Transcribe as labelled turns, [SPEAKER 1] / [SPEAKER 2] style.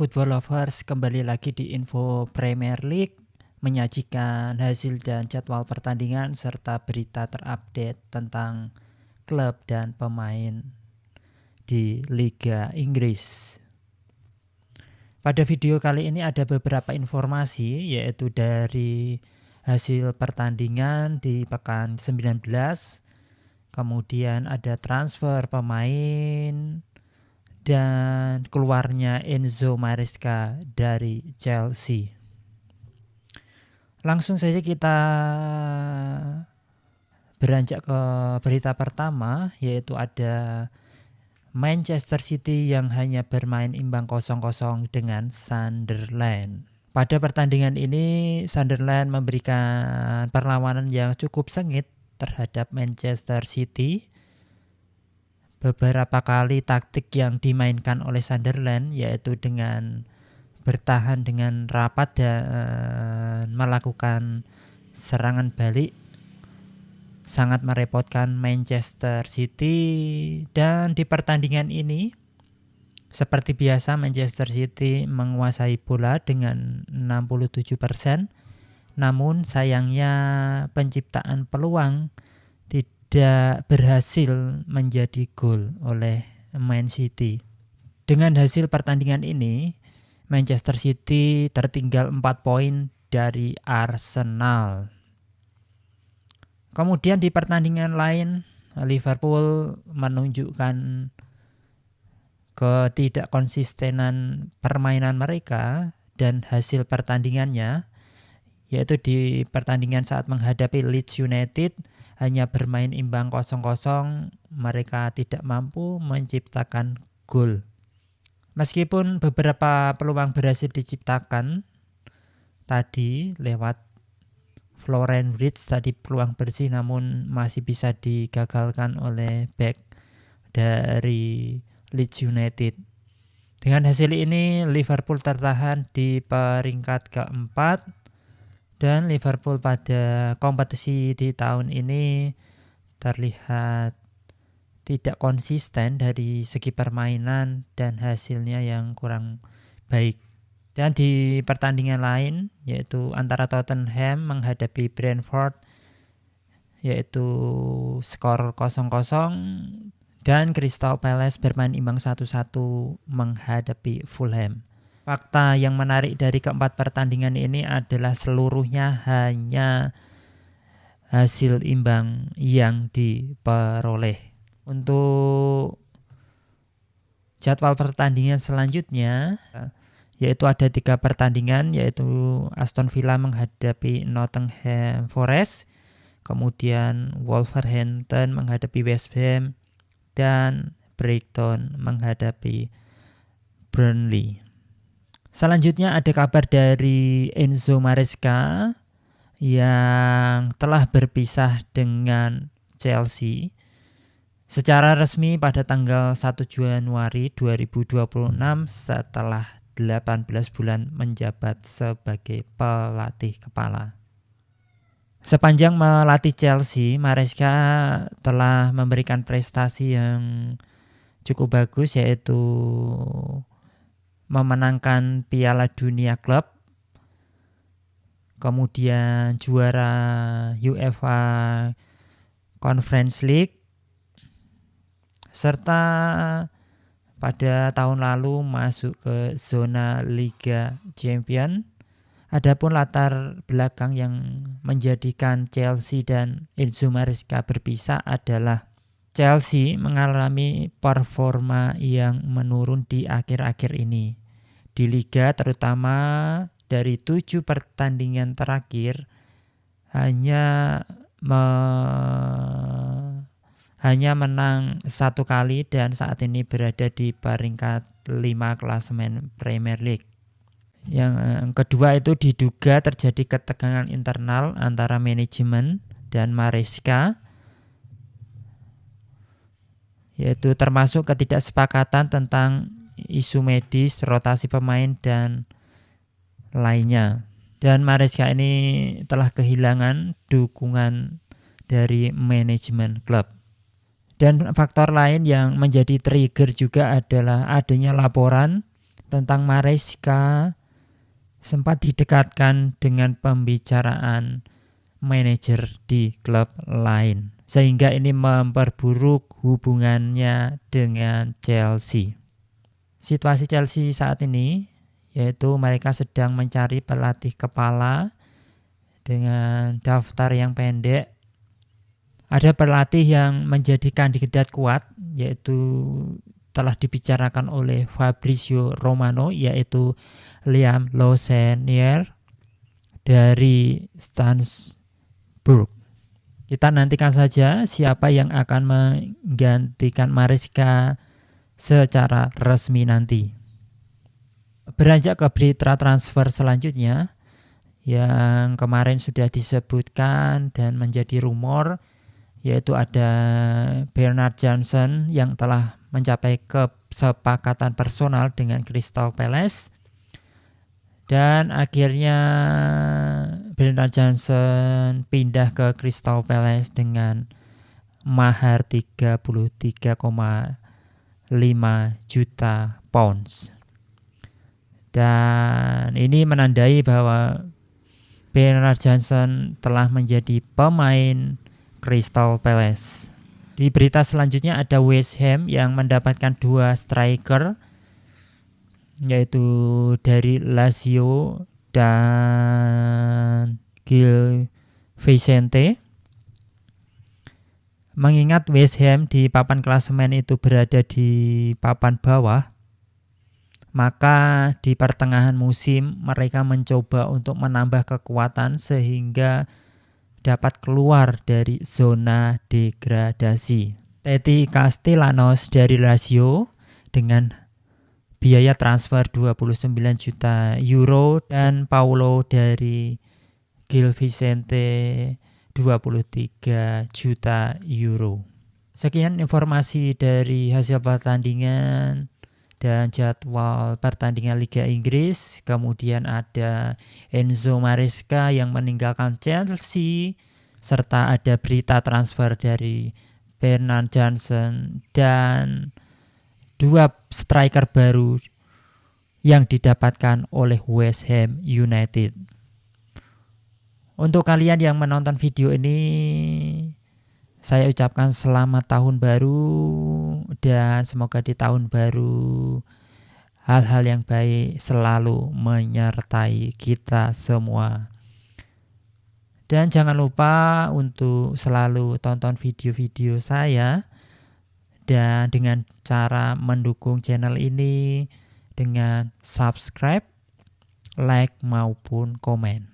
[SPEAKER 1] Football Lovers, kembali lagi di Info Premier League, menyajikan hasil dan jadwal pertandingan serta berita terupdate tentang klub dan pemain di Liga Inggris. Pada video kali ini ada beberapa informasi, yaitu dari hasil pertandingan di pekan 19, kemudian ada transfer pemain, dan keluarnya Enzo Maresca dari Chelsea. Langsung saja kita beranjak ke berita pertama, yaitu ada Manchester City yang hanya bermain imbang 0-0 dengan Sunderland. Pada pertandingan ini Sunderland memberikan perlawanan yang cukup sengit terhadap Manchester City. Beberapa kali taktik yang dimainkan oleh Sunderland yaitu dengan bertahan dengan rapat dan melakukan serangan balik sangat merepotkan Manchester City. Dan di pertandingan ini seperti biasa Manchester City menguasai bola dengan 67%, namun sayangnya penciptaan peluang tidak berhasil menjadi gol oleh Man City. Dengan hasil pertandingan ini, Manchester City tertinggal 4 poin dari Arsenal. Kemudian di pertandingan lain, Liverpool menunjukkan ketidakkonsistenan permainan mereka dan hasil pertandingannya, yaitu di pertandingan saat menghadapi Leeds United hanya bermain imbang 0-0, mereka tidak mampu menciptakan gol. Meskipun beberapa peluang berhasil diciptakan tadi lewat Florian Wirtz, tadi peluang bersih, namun masih bisa digagalkan oleh back dari Leeds United. Dengan hasil ini Liverpool tertahan di peringkat keempat. Dan Liverpool pada kompetisi di tahun ini terlihat tidak konsisten dari segi permainan dan hasilnya yang kurang baik. Dan di pertandingan lain, yaitu antara Tottenham menghadapi Brentford, yaitu skor 0-0, dan Crystal Palace bermain imbang 1-1 menghadapi Fulham. Fakta yang menarik dari keempat pertandingan ini adalah seluruhnya hanya hasil imbang yang diperoleh. Untuk jadwal pertandingan selanjutnya, yaitu ada 3 pertandingan, yaitu Aston Villa menghadapi Nottingham Forest, kemudian Wolverhampton menghadapi West Ham, dan Brighton menghadapi Burnley. Selanjutnya ada kabar dari Enzo Maresca yang telah berpisah dengan Chelsea secara resmi pada tanggal 1 Januari 2026 setelah 18 bulan menjabat sebagai pelatih kepala. Sepanjang melatih Chelsea, Maresca telah memberikan prestasi yang cukup bagus, yaitu memenangkan Piala Dunia Klub, kemudian juara UEFA Conference League, serta pada tahun lalu masuk ke zona Liga Champions. Adapun latar belakang yang menjadikan Chelsea dan Enzo Maresca berpisah adalah Chelsea mengalami performa yang menurun di akhir-akhir ini. Di Liga terutama dari 7 pertandingan terakhir hanya menang 1 kali dan saat ini berada di peringkat 5 klasemen Premier League. Yang kedua itu diduga terjadi ketegangan internal antara manajemen dan Maresca, yaitu termasuk ketidaksepakatan tentang isu medis, rotasi pemain, dan lainnya. Dan Maresca ini telah kehilangan dukungan dari manajemen klub. Dan faktor lain yang menjadi trigger juga adalah adanya laporan tentang Maresca sempat didekatkan dengan pembicaraan manajer di klub lain, sehingga ini memperburuk hubungannya dengan Chelsea. Situasi Chelsea saat ini yaitu mereka sedang mencari pelatih kepala dengan daftar yang pendek. Ada pelatih yang menjadi kandidat kuat, yaitu telah dibicarakan oleh Fabrizio Romano, yaitu Liam Losenier dari Strasbourg. Kita nantikan saja siapa yang akan menggantikan Maresca secara resmi nanti. Beranjak ke berita transfer selanjutnya yang kemarin sudah disebutkan dan menjadi rumor, yaitu ada Bernard Johnson yang telah mencapai kesepakatan personal dengan Crystal Palace, dan akhirnya Bernard Johnson pindah ke Crystal Palace dengan mahar 33,5 juta pounds. Dan ini menandai bahwa Bernard Johnson telah menjadi pemain Crystal Palace. Di berita selanjutnya ada West Ham yang mendapatkan 2 striker, yaitu dari Lazio dan Gil Vicente. Mengingat West Ham di papan klasemen itu berada di papan bawah, maka di pertengahan musim mereka mencoba untuk menambah kekuatan sehingga dapat keluar dari zona degradasi. Teti Castellanos dari Lazio dengan biaya transfer 29 juta euro dan Paulo dari Gil Vicente 23 juta euro. Sekian informasi dari hasil pertandingan dan jadwal pertandingan Liga Inggris. Kemudian ada Enzo Maresca yang meninggalkan Chelsea, serta ada berita transfer dari Bernard Johnson dan 2 striker baru yang didapatkan oleh West Ham United. Untuk kalian yang menonton video ini, saya ucapkan selamat tahun baru dan semoga di tahun baru hal-hal yang baik selalu menyertai kita semua. Dan jangan lupa untuk selalu tonton video-video saya dan dengan cara mendukung channel ini dengan subscribe, like maupun komen.